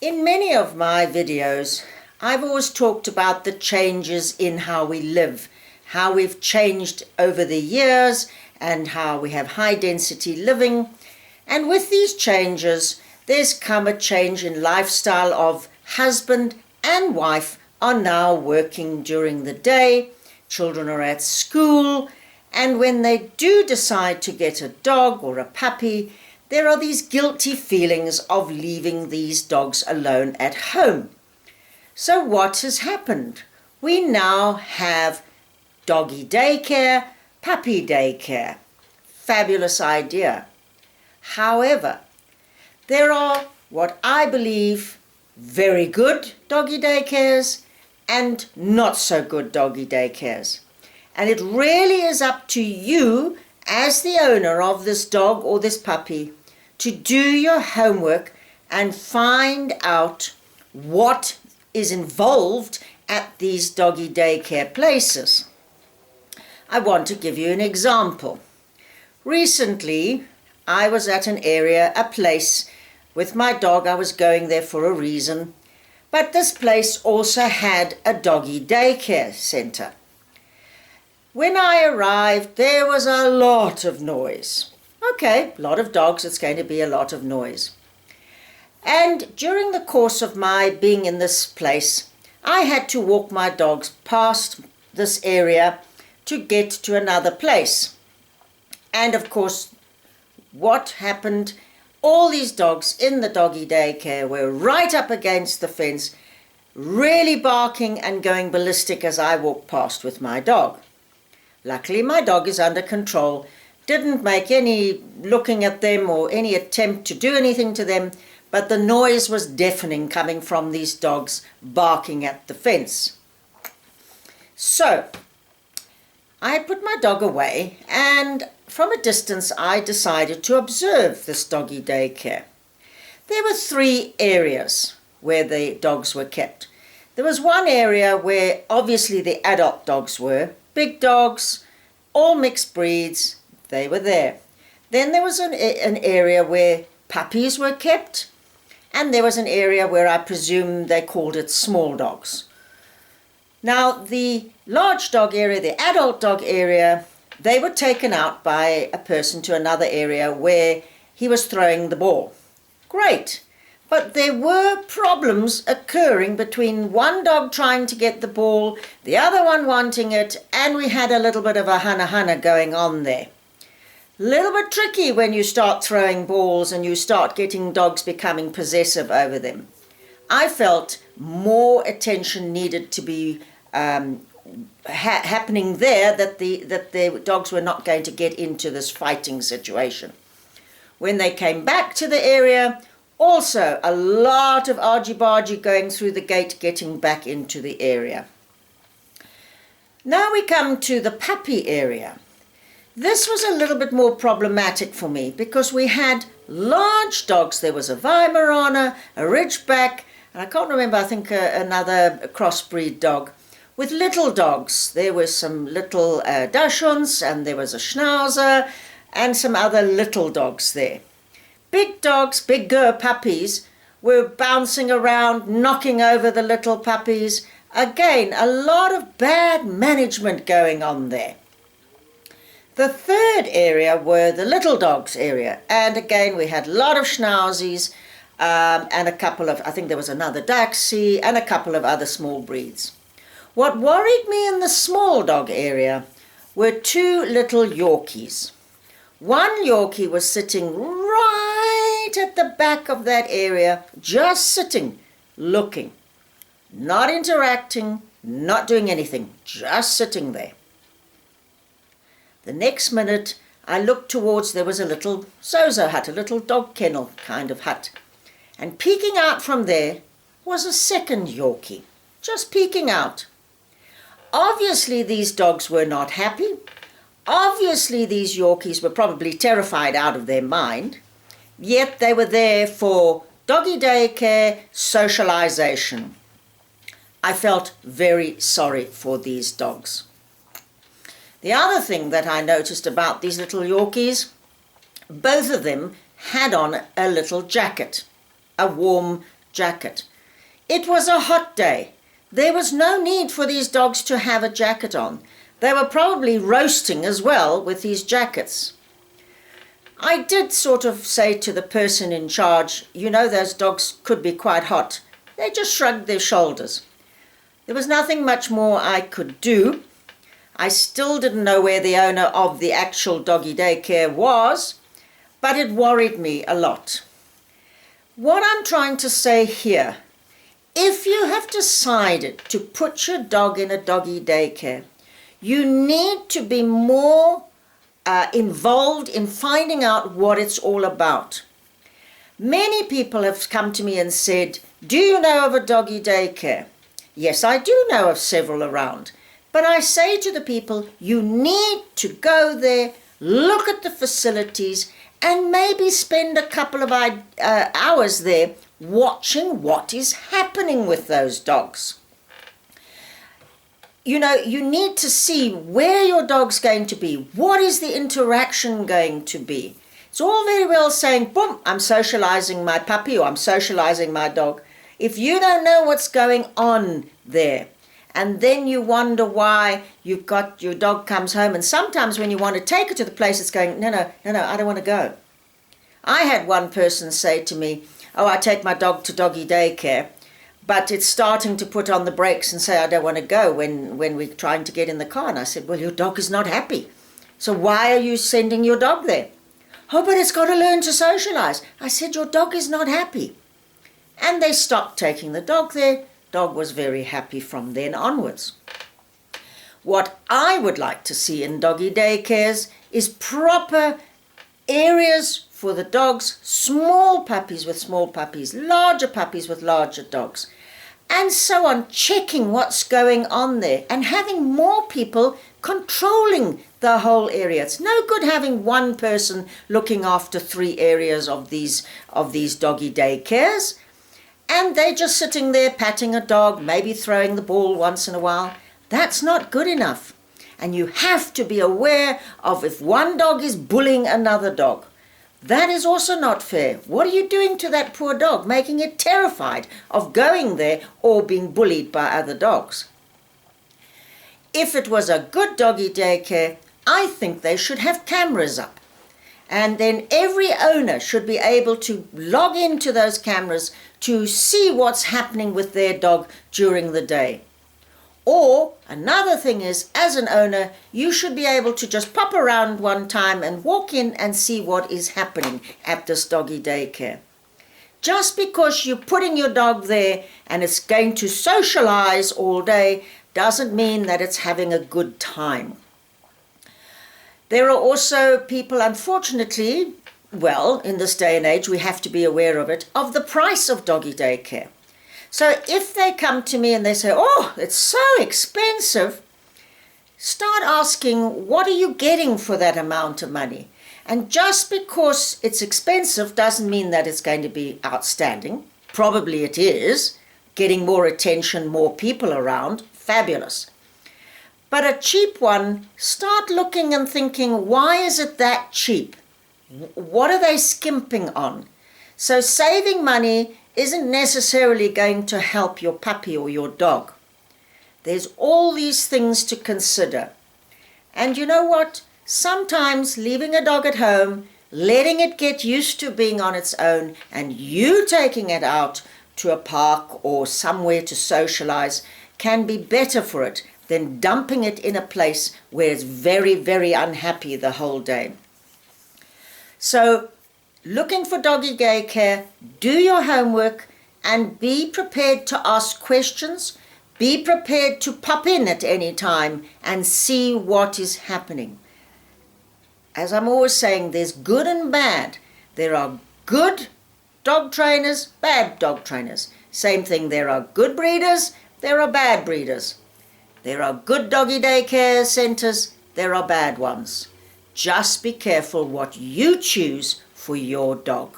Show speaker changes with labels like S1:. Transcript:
S1: In many of my videos, I've always talked about the changes in how we live, how we've changed over the years and how we have high density living. And with these changes, there's come a change in lifestyle of husband and wife are now working during the day, children are at school, and when they do decide to get a dog or a puppy, there are these guilty feelings of leaving these dogs alone at home. So what has happened? We now have doggy daycare, puppy daycare. Fabulous idea. However, there are what I believe very good doggy daycares and not so good doggy daycares. And it really is up to you as the owner of this dog or this puppy to do your homework and find out what is involved at these doggy daycare places. I want to give you an example. Recently, I was at an area, a place with my dog. I was going there for a reason, but this place also had a doggy daycare center. When I arrived, there was a lot of noise. Okay, a lot of dogs, it's going to be a lot of noise. And during the course of my being in this place, I had to walk my dogs past this area to get to another place. And of course, what happened? All these dogs in the doggy daycare were right up against the fence, really barking and going ballistic as I walked past with my dog. Luckily, my dog is under control, didn't make any looking at them or any attempt to do anything to them, but the noise was deafening coming from these dogs barking at the fence. So, I put my dog away, and from a distance I decided to observe this doggy daycare. There were 3 areas where the dogs were kept. There was one area where obviously the adult dogs were, big dogs, all mixed breeds, they were there. Then there was an area where puppies were kept, and there was an area where I presume they called it small dogs. Now, the large dog area, the adult dog area, they were taken out by a person to another area where he was throwing the ball. Great. But there were problems occurring between one dog trying to get the ball, the other one wanting it, and we had a little bit of a hana-hana going on there. Little bit tricky when you start throwing balls and you start getting dogs becoming possessive over them. I felt more attention needed to be happening there, that the dogs were not going to get into this fighting situation. When they came back to the area, also a lot of argy-bargy going through the gate, getting back into the area. Now we come to the puppy area. This was a little bit more problematic for me because we had large dogs. There was a Weimaraner, a Ridgeback, and I can't remember, I think another crossbreed dog. With little dogs, there were some little Dachshunds, and there was a Schnauzer, and some other little dogs there. Big dogs, bigger puppies, were bouncing around, knocking over the little puppies. Again, a lot of bad management going on there. The third area were the little dogs area, and again we had a lot of Schnauzies and a couple of, I think there was another Dachshund and a couple of other small breeds. What worried me in the small dog area were 2 little Yorkies. One Yorkie was sitting right at the back of that area, just sitting, looking, not interacting, not doing anything, just sitting there. The next minute, I looked towards, there was a little Zozo hut, a little dog kennel kind of hut. And peeking out from there was a second Yorkie, just peeking out. Obviously, these dogs were not happy. Obviously, these Yorkies were probably terrified out of their mind. Yet they were there for doggy daycare, socialization. I felt very sorry for these dogs. The other thing that I noticed about these little Yorkies, both of them had on a little jacket, a warm jacket. It was a hot day. There was no need for these dogs to have a jacket on. They were probably roasting as well with these jackets. I did sort of say to the person in charge, you know, those dogs could be quite hot. They just shrugged their shoulders. There was nothing much more I could do. I still didn't know where the owner of the actual doggy daycare was, but it worried me a lot. What I'm trying to say here, if you have decided to put your dog in a doggy daycare, you need to be more involved in finding out what it's all about. Many people have come to me and said, do you know of a doggy daycare? Yes, I do know of several around. But I say to the people, you need to go there, look at the facilities, and maybe spend a couple of hours there watching what is happening with those dogs. You know, you need to see where your dog's going to be. What is the interaction going to be? It's all very well saying, boom, I'm socializing my puppy or I'm socializing my dog. If you don't know what's going on there, and then you wonder why you've got your dog comes home, and sometimes when you want to take it to the place, it's going, no, I don't want to go. I had one person say to me, oh, I take my dog to doggy daycare, but it's starting to put on the brakes and say, I don't want to go when we're trying to get in the car. And I said, well, your dog is not happy. So why are you sending your dog there? Oh, but it's got to learn to socialize. I said, your dog is not happy. And they stopped taking the dog there. Dog was very happy from then onwards. What I would like to see in doggy daycares is proper areas for the dogs, small puppies with small puppies, larger puppies with larger dogs, and so on, checking what's going on there and having more people controlling the whole area. It's no good having one person looking after 3 areas of these doggy daycares, and they're just sitting there patting a dog, maybe throwing the ball once in a while. That's not good enough. And you have to be aware of if one dog is bullying another dog. That is also not fair. What are you doing to that poor dog, making it terrified of going there or being bullied by other dogs? If it was a good doggy daycare, I think they should have cameras up. And then every owner should be able to log into those cameras to see what's happening with their dog during the day. Or another thing is, as an owner, you should be able to just pop around one time and walk in and see what is happening at this doggy daycare. Just because you're putting your dog there and it's going to socialize all day doesn't mean that it's having a good time. There are also people, unfortunately, well, in this day and age, we have to be aware of it, of the price of doggy daycare. So if they come to me and they say, oh, it's so expensive, start asking, what are you getting for that amount of money? And just because it's expensive doesn't mean that it's going to be outstanding. Probably it is. Getting more attention, more people around, fabulous. But a cheap one, start looking and thinking, why is it that cheap? What are they skimping on? So saving money isn't necessarily going to help your puppy or your dog. There's all these things to consider. And you know what? Sometimes leaving a dog at home, letting it get used to being on its own, and you taking it out to a park or somewhere to socialize can be better for it than dumping it in a place where it's very, very unhappy the whole day. So, looking for doggy daycare, do your homework and be prepared to ask questions. Be prepared to pop in at any time and see what is happening. As I'm always saying, there's good and bad. There are good dog trainers, bad dog trainers. Same thing, there are good breeders, there are bad breeders. There are good doggy daycare centers, there are bad ones. Just be careful what you choose for your dog.